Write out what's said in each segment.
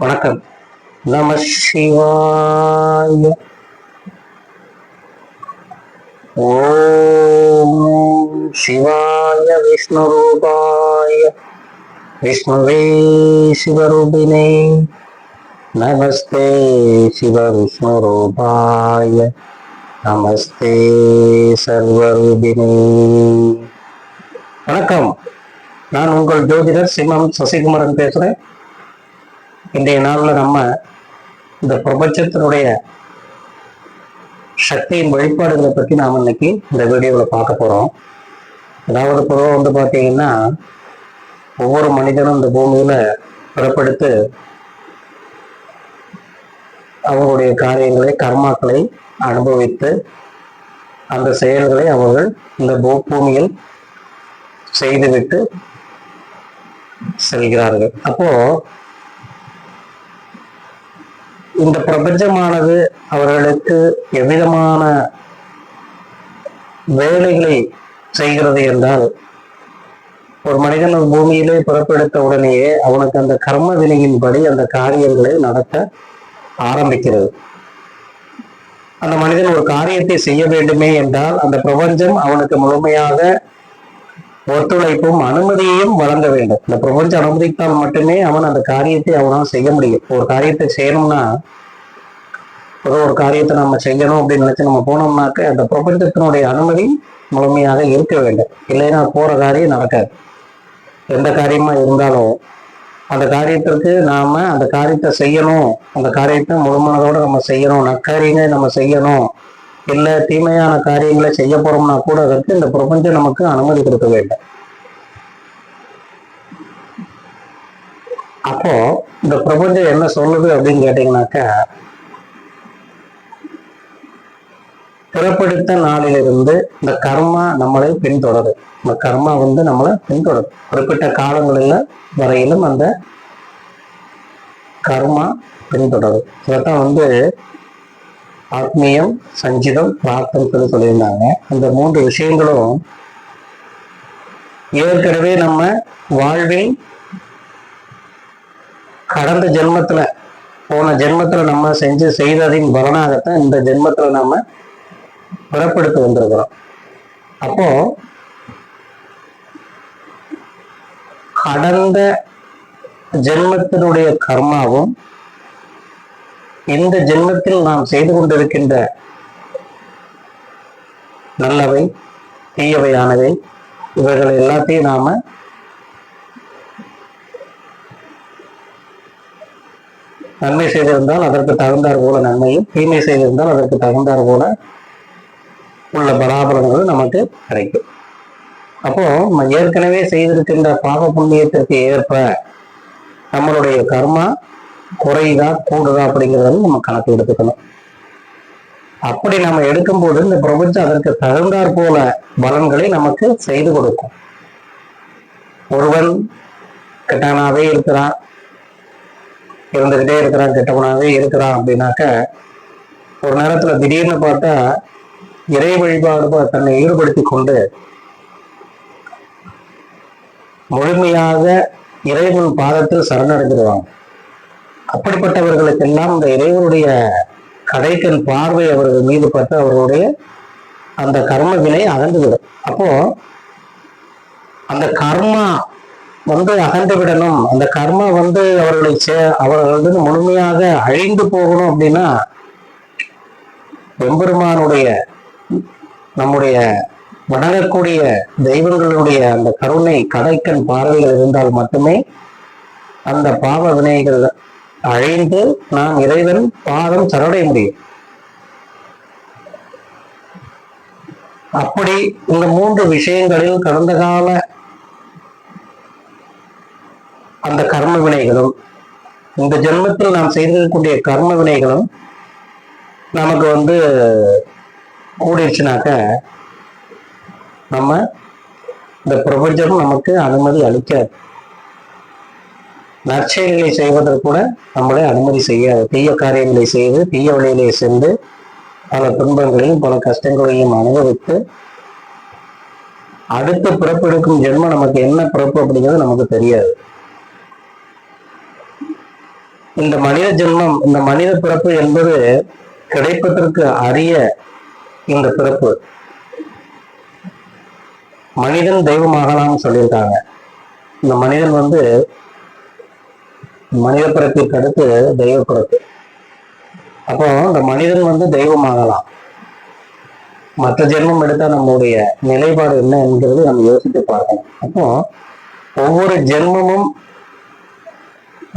வணக்கம். நம சிவாய. ஓம் சிவாய விஷ்ணு ரூபாய விஷ்ணுவே சிவரூபிணே நமஸ்தே சிவ விஷ்ணு ரூபாய நமஸ்தே சர்வரூபிணே. வணக்கம். நான் உங்கள் ஜோதிடர் சிம்மம் சசிகுமரன் பேசுறேன். இன்றைய நாள்ல நம்ம இந்த பிரபஞ்சத்தினுடைய சக்தியின் வழிபாடுகளை பற்றி நாம் இன்னைக்கு இந்த வீடியோவில் பார்க்க போறோம். அதாவது பொதுவாக பார்த்தீங்கன்னா ஒவ்வொரு மனிதனும் இந்த பூமியில பிறப்பெடுத்து அவர்களுடைய காரியங்களை கர்மாக்களை அனுபவித்து அந்த செயல்களை அவர்கள் இந்த பூமியில் செய்துவிட்டு செல்கிறார்கள். அப்போ இந்த பிரபஞ்சமானது அவர்களுக்கு எவ்விதமான வேலைகளை செய்கிறது என்றால், ஒரு மனிதன் பூமியிலே பிறப்பெடுத்த உடனேயே அவனுக்கு அந்த கர்ம வினையின்படி அந்த காரியங்களை நடத்த ஆரம்பிக்கிறது. அந்த மனிதன் ஒரு காரியத்தை செய்ய வேண்டுமே என்றால் அந்த பிரபஞ்சம் அவனுக்கு முழுமையாக ஒத்துழைப்பும் அனுமதியையும் வழங்க வேண்டும். இந்த பிரபஞ்சம் அனுமதித்தால் மட்டுமே அவன் அந்த காரியத்தை அவனால் செய்ய முடியும். ஒரு காரியத்தை செய்யணும்னா, ஒரு காரியத்தை நம்ம செய்யணும் அப்படின்னு நினைச்சு நம்ம போனோம்னாக்க அந்த பிரபஞ்சத்தினுடைய அனுமதி முழுமையாக இருக்க வேண்டும். இல்லைன்னா போற காரியம் நடக்காது. எந்த காரியமா இருந்தாலும் அந்த காரியத்திற்கு நாம அந்த காரியத்தை செய்யணும், அந்த காரியத்தை முழுமனதோட நம்ம செய்யணும், நற்காரியங்களை நம்ம செய்யணும், இல்ல தீமையான காரியங்களை செய்ய போறோம்னா கூட அதற்கு இந்த பிரபஞ்சம் நமக்கு அனுமதி கொடுக்க வேண்டும். அப்போ இந்த பிரபஞ்சம் என்ன சொல்லுது அப்படின்னு கேட்டீங்கன்னாக்கா, பிறப்பெடுத்த நாளிலிருந்து இந்த கர்மா நம்மளை பின்தொடரு. இந்த கர்மா நம்மளை பின்தொடரும். குறிப்பிட்ட காலங்களில் வரையிலும் அந்த கர்மா பின்தொடரும். இதைத்தான் ஆத்மீயம், சஞ்சிதம், பிரார்த்தம் சொல்லியிருந்தாங்க. அந்த 3 விஷயங்களும் ஏற்கனவே நம்ம வாழ்வில் கடந்த ஜென்மத்துல, போன ஜென்மத்துல நம்ம செய்ததின் பலனாகத்தான் இந்த ஜென்மத்துல நம்ம பிறப்பெடுத்து வந்திருக்கிறோம். அப்போ கடந்த ஜென்மத்தினுடைய கர்மாவும் இந்த ஜென்மத்தில் நாம் செய்து கொண்டிருக்கின்ற நல்லவை தீயவையானவை இவைகள் எல்லாத்தையும் நாம நன்மை செய்திருந்தால் அதற்கு தகுந்தார் போல நன்மையும், தீமை செய்திருந்தால் அதற்கு தகுந்தார் போல உள்ள பலாபலன்கள் நமக்கு கிடைக்கும். அப்போ ஏற்கனவே செய்திருக்கின்ற பாவ புண்ணியத்திற்கு ஏற்ப நம்மளுடைய கர்மா குறையுதா கூடுதா அப்படிங்கிறத நம்ம கணக்கு எடுத்துக்கணும். அப்படி நம்ம எடுக்கும்போது இந்த பிரபஞ்சம் அதற்கு தகுந்தாற் போல பலன்களை நமக்கு செய்து கொடுக்கும். ஒருவன் கெட்டவனாவே இருக்கிறான், இருந்துகிட்டே இருக்கிறான், கெட்டவனாவே இருக்கிறான் அப்படின்னாக்க ஒரு நேரத்துல திடீர்னு பார்த்தா இறை வழிபாடு தன்னை ஈடுபடுத்தி கொண்டு முழுமையாக இறைவன் பாதத்தில் சரணடைஞ்சிருவாங்க. அப்படிப்பட்டவர்களுக்கெல்லாம் இந்த இறைவனுடைய கடைக்கன் பார்வை அவர்கள் மீது பட்டு அவர்களுடைய அந்த கர்ம வினை அகன்றுவிடும். அப்போ அந்த கர்மா அகன்று விடணும், அந்த கர்மா அவர்கள் முழுமையாக அழிந்து போகணும் அப்படின்னா எம்பெருமானுடைய நம்முடைய வணங்கக்கூடிய தெய்வங்களுடைய அந்த கருணை கடைக்கன் பார்வைகள் இருந்தால் மட்டுமே அந்த பாவ வினைகள் அழிந்து நாம் இறைவன் பாதம் சரணடைய முடியும். அப்படி இந்த 3 விஷயங்களில் கடந்த கால அந்த கர்ம வினைகளும் இந்த ஜென்மத்தில் நாம் செய்திருக்கக்கூடிய கர்ம வினைகளும் நமக்கு கூடிடுச்சுனாக்க நம்ம இந்த பிரபஞ்சம் நமக்கு அனுமதி அளிக்காது. நற்செயல்களை செய்வதற்கு கூட நம்மளே அனுமதி செய்யாது. தீய காரியங்களை செய்து தீய வழியிலே சென்று பல துன்பங்களையும் பல கஷ்டங்களையும் அனுபவித்து அடுத்த பிறப்பெடுக்கும் ஜென்மம் நமக்கு என்ன பிறப்பு அப்படிங்கிறது நமக்கு தெரியாது. இந்த மனித ஜென்மம், இந்த மனித பிறப்பு என்பது கிடைப்பதற்கு அரிய இந்த பிறப்பு. மனிதன் தெய்வமாகலாம்னு சொல்லியிருக்காங்க. இந்த மனிதன் மனித பிறப்பிற்கு அடுத்து தெய்வ பிறப்பு. அப்போ இந்த மனிதன் தெய்வமாகலாம். மற்ற ஜென்மம் எடுத்தா நம்முடைய நிலைப்பாடு என்ன என்கிறது நம்ம யோசித்து பார்க்கணும். அப்போ ஒவ்வொரு ஜென்மமும்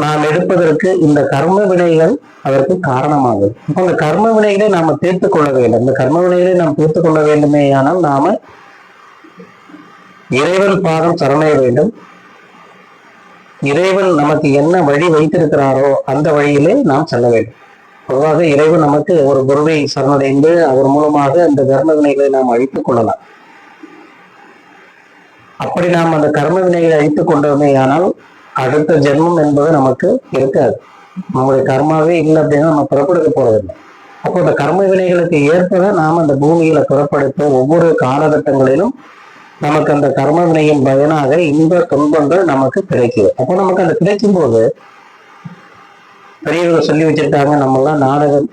நாம் எடுப்பதற்கு இந்த கர்ம வினைகள் அதற்கு காரணமாகுது. அப்போ இந்த கர்ம வினைகளை நாம தீர்த்து கொள்ள வேண்டும். இந்த கர்ம வினைகளை நாம் தீர்த்து கொள்ள வேண்டுமே ஆனால் நாம இறைவன் பாதம் சரணடைய வேண்டும். இறைவன் நமக்கு என்ன வழி வைத்திருக்கிறாரோ அந்த வழியிலே நாம் செல்ல வேண்டும். பொதுவாக இறைவன் நமக்கு ஒரு குருவை சரணடைந்து அவர் மூலமாக அந்த கர்ம வினைகளை நாம் அழித்துக் கொள்ளலாம். அப்படி நாம் அந்த கர்ம வினைகளை அழித்துக் கொண்டோமே ஆனால் அடுத்த ஜென்மம் என்பது நமக்கு இருக்காது. நம்முடைய கர்மாவே இல்லை அப்படின்னா நம்ம புறப்படுத்த போறதில்லை. அப்போ அந்த கர்ம வினைகளுக்கு ஏற்பதான் நாம் அந்த பூமியில புறப்படுத்த ஒவ்வொரு காலகட்டங்களிலும் நமக்கு அந்த கர்ம வினையின் பயனாக இன்ப துன்பங்கள் நமக்கு கிடைக்குது. அப்போ நமக்கு அந்த கிடைக்கும் போது பெரியவர்கள் சொல்லி வச்சிருக்காங்க, நம்மெல்லாம் நாடகர்கள்,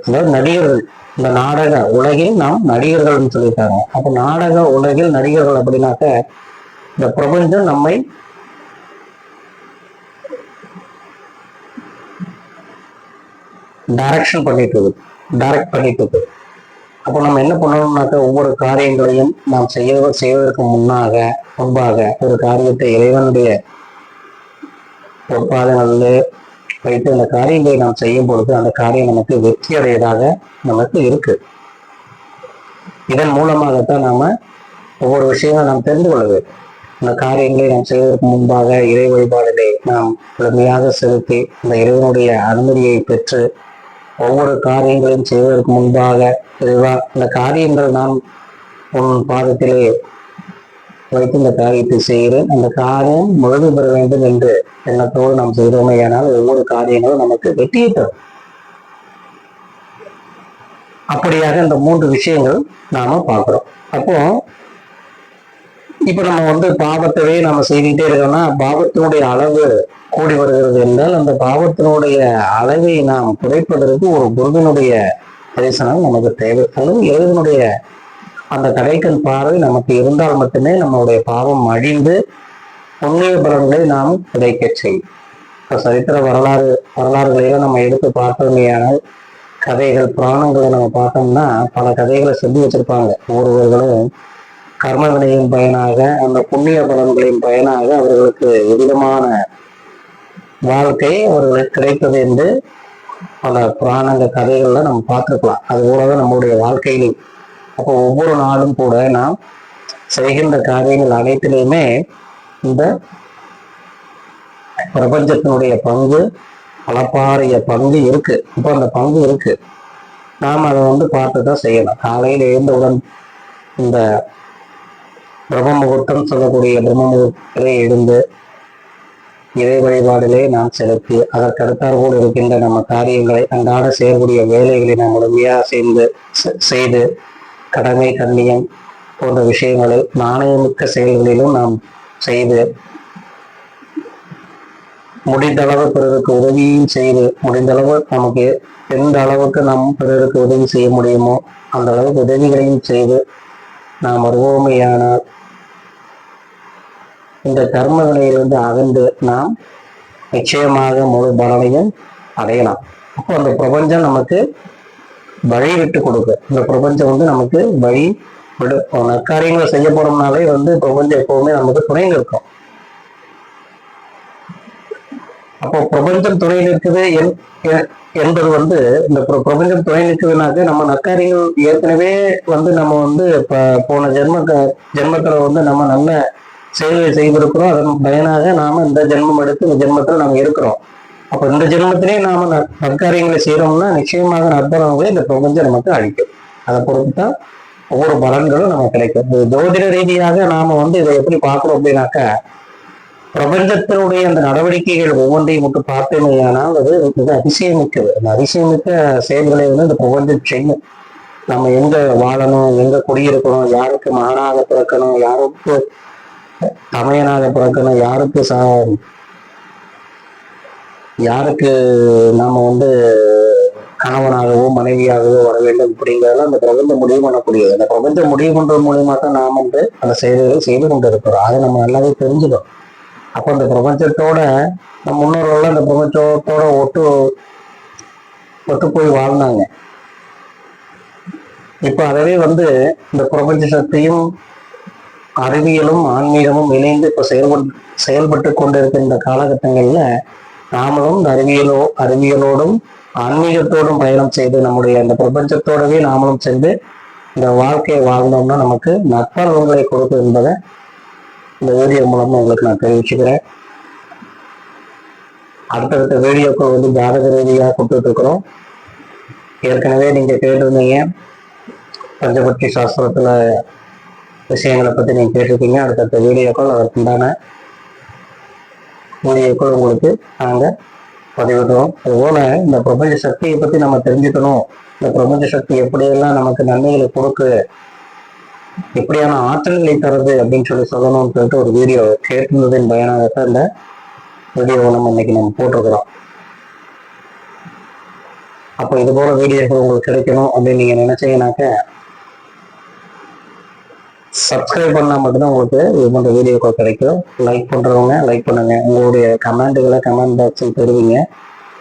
அதாவது நடிகர்கள். இந்த நாடக உலகில் நாம் நடிகர்கள்னு சொல்லியிருக்காங்க. அப்போ நாடக உலகில் நடிகர்கள் அப்படின்னாக்க இந்த பிரபஞ்சம் நம்மை டைரக்ட் பண்ணிட்டு இருக்கு. அப்போ நம்ம என்ன பண்ணணும்னாக்க ஒவ்வொரு காரியங்களையும் நாம் செய்வதற்கு முன்பாக ஒரு காரியத்தை இறைவனுடைய பொற்பாதங்களில் வைத்து அந்த காரியங்களை நாம் செய்யும் பொழுது அந்த காரியம் நமக்கு வெற்றி அடையதாக நமக்கு இருக்கு. இதன் மூலமாகத்தான் நாம ஒவ்வொரு விஷயங்களும் நாம் தெரிந்து கொள்ள வேண்டும். இந்த காரியங்களை நாம் செய்வதற்கு முன்பாக இறை வழிபாடுகளை நாம் முழுமையாக செலுத்தி இந்த இறைவனுடைய அனுமதியை பெற்று ஒவ்வொரு காரியங்களையும் செய்வதற்கு முன்பாக இந்த காரியங்கள் நாம் உன் பாதத்திலே வைத்து இந்த காரியத்தை செய்கிறேன், அந்த காரியம் முழுமை பெற வேண்டும் என்று எண்ணத்தோடு நாம் செய்தோமே ஆனால் ஒவ்வொரு காரியங்களும் நமக்கு வெற்றியை தரும். அப்படியாக இந்த 3 விஷயங்கள் நாம பார்க்கிறோம். அப்போ இப்ப நம்ம பாவத்தவே நம்ம செய்துட்டே இருக்கோம்னா பாவத்தினுடைய அளவு கூடி வருகிறது என்றால் அந்த பாவத்தினுடைய அளவை நாம் குறைப்பதற்கு ஒரு குருவினுடைய தரிசனம் நமக்கு தேவை. அல்லது இறைவனுடைய அந்த கடைக்கண் பார்வை நமக்கு இருந்தால் மட்டுமே நம்மளுடைய பாவம் அழிந்து புண்ணிய பலன்களை நாம் கிடைக்க செய்யும். இப்போ சரித்திர வரலாறுகளையெல்லாம் நம்ம எடுத்து பார்த்தோமேயானால் கதைகள் புராணங்களை நம்ம பார்த்தோம்னா பல கதைகளை சொல்லி வச்சிருப்பாங்க. ஒவ்வொருவர்களும் கர்ம வினையின் பயனாக அந்த புண்ணிய பலன்களின் பயனாக அவர்களுக்கு விதமான வாழ்க்கை அவர்களுக்கு கிடைத்தது என்று பல புராணங்க கதைகள்ல நம்ம பார்த்துருக்கலாம். அது போலதான் நம்மளுடைய வாழ்க்கையிலும். அப்போ ஒவ்வொரு நாளும் கூட நாம் செய்கின்ற காரியங்கள் அனைத்திலையுமே இந்த பிரபஞ்சத்தினுடைய பங்கு, அளப்பாரிய பங்கு இருக்கு. இப்போ அந்த பங்கு இருக்கு, நாம் அதை பார்த்துதான் செய்யணும். காலையில் எழுந்தவுடன் இந்த பிரம்ம முகூர்த்தம் சொல்லக்கூடிய பிரம்ம முகூர்த்தத்திலே எழுந்து இறை வழிபாடிலே நாம் செலுத்தி அதற்கடுத்தாற்போல் இருக்கின்ற நம்ம காரியங்களை அன்றாட செய்யக்கூடிய வேலைகளை நாம் முழுமையாக செய்து கடமை கண்ணியம் போன்ற விஷயங்களை நாணயமிக்க செயல்களிலும் நாம் செய்து முடிந்தளவு பிறருக்கு உதவியும் செய்து முடிந்தளவு நமக்கு எந்த அளவுக்கு நாம் பிறருக்கு உதவி செய்ய முடியுமோ அந்த அளவுக்கு உதவிகளையும் செய்து நாம் வருவோமையானால் இந்த கர்ம வினையிலிருந்து அகன்று நாம் நிச்சயமாக முழு பலனையும் அடையலாம். அப்போ அந்த பிரபஞ்சம் நமக்கு வழி விட்டு கொடுக்கு. இந்த பிரபஞ்சம் நமக்கு வழி விடு. நற்காரியங்களை செய்ய போறோம்னாலே பிரபஞ்சம் எப்பவுமே நமக்கு துணையில் இருக்கும். அப்போ பிரபஞ்சம் துணை நிற்குது என்பது இந்த பிரபஞ்சம் துணை நிற்குதுனாக்க நம்ம நற்காரியங்கள் ஏற்கனவே நம்ம போன ஜென்மத்துல நம்ம நல்ல செயல்களை செய்திருக்கிறோம். அதன் பயனாக நாம இந்த ஜென்மம் எடுத்து இந்த ஜென்மத்துல நாம இருக்கிறோம். அப்ப இந்த ஜென்மத்திலே நாம நற்காரியங்களை செய்யறோம்னா நிச்சயமாக நற்பலன்களை இந்த பிரபஞ்சம் நமக்கு அளிக்கும். அதை பொறுத்துதான் ஒவ்வொரு பலன்களும் நமக்கு கிடைக்கும். ஜோதிட ரீதியாக நாம இதை எப்படி பார்க்கிறோம் அப்படின்னாக்க பிரபஞ்சத்தினுடைய அந்த நடவடிக்கைகள் ஒவ்வொன்றையும் மட்டும் பார்த்தோமையானால் அது மிக அதிசயமிக்கது. அந்த அதிசயமிக்க செயல்களை இந்த பிரபஞ்சம் செய்யும். நம்ம எங்க வாழணும், எங்க குடியிருக்கணும், யாருக்கு மகனாக பிறக்கணும், யாருக்கு தமையனாக பிறக்கணும், யாருக்கு யாருக்கு நாம கணவனாகவோ மனைவியாகவோ வர வேண்டும் அப்படிங்கிறதெல்லாம் அந்த பிரபஞ்சம் முடிவு பண்ணக்கூடியது. அந்த பிரபஞ்சம் முடிவு பண்றது மூலியமா தான் நாம் அந்த செயல்களை செய்து கொண்டு இருக்கிறோம். அதை நம்ம நல்லாவே தெரிஞ்சுக்கணும். அப்போ அந்த பிரபஞ்சத்தோட நம்ம முன்னோர்கள் அந்த பிரபஞ்சத்தோட ஒத்து போய் வாழ்ந்தாங்க. இப்ப அதவே இந்த பிரபஞ்ச சக்தியும் அறிவியலும் ஆன்மீகமும் இணைந்து இப்ப செயல்பட்டு கொண்டிருக்கின்ற காலகட்டங்கள்ல நாமளும் இந்த அறிவியலோடும் ஆன்மீகத்தோடும் பயணம் செய்து நம்முடைய இந்த பிரபஞ்சத்தோடவே நாமளும் சென்று இந்த வாழ்க்கையை வாழ்ந்தோம்னா நமக்கு நற்பலன்களை கொடுக்கும் என்பதை இந்த வீடியோ மூலமா உங்களுக்கு நான் தெரிவிச்சுக்கிறேன். அடுத்தடுத்த வீடியோக்கள் ஜாதக ரீதியாக கொடுத்துட்டு இருக்கிறோம். ஏற்கனவே நீங்க கேட்டிருந்தீங்க பஞ்சபட்சி சாஸ்திரத்துல விஷயங்களை பத்தி நீங்க கேட்டிருக்கீங்க. அடுத்தடுத்த வீடியோக்கள் அதற்குண்டான வீடியோக்கள் உங்களுக்கு நாங்க பதிவிடுறோம். அதுபோல இந்த பிரபஞ்ச சக்தியை பத்தி நம்ம தெரிஞ்சுக்கணும். இந்த பிரபஞ்ச சக்தி எப்படியெல்லாம் நமக்கு நன்மைகளை கொடுக்கு, எப்படியான ஆற்றல்களை தருது அப்படின்னு சொல்லணும்னு சொல்லிட்டு ஒரு வீடியோ கேட்டிருந்ததின் பயனாகத்தான் இந்த வீடியோவை நம்ம போட்டிருக்கிறோம். அப்போ இது போல வீடியோக்கள் உங்களுக்கு கிடைக்கணும் அப்படின்னு நீங்க நினைச்சீங்கன்னாக்க சப்ஸ்கிரைப் பண்ணா மட்டும்தான் உங்களுக்கு இது போன்ற வீடியோக்கள் கிடைக்கும். லைக் பண்றவங்க லைக் பண்ணுங்க. உங்களுடைய கமெண்ட்டுகளை கமெண்ட் பாக்ஸில் பெறுவீங்க.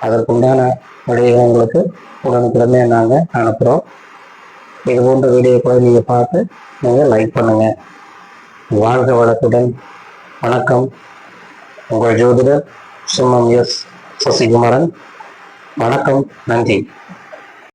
அதற்குண்டான வீடியோவை உங்களுக்கு உடனுக்குடனே நாங்கள் அனுப்புகிறோம். இது போன்ற வீடியோக்களை நீங்க பார்த்து நீங்க லைக் பண்ணுங்க. வாழ்க வளத்துடன். வணக்கம். உங்கள் ஜோதிடர் சிம்மம் எஸ் சசிகுமாரன். வணக்கம். நன்றி.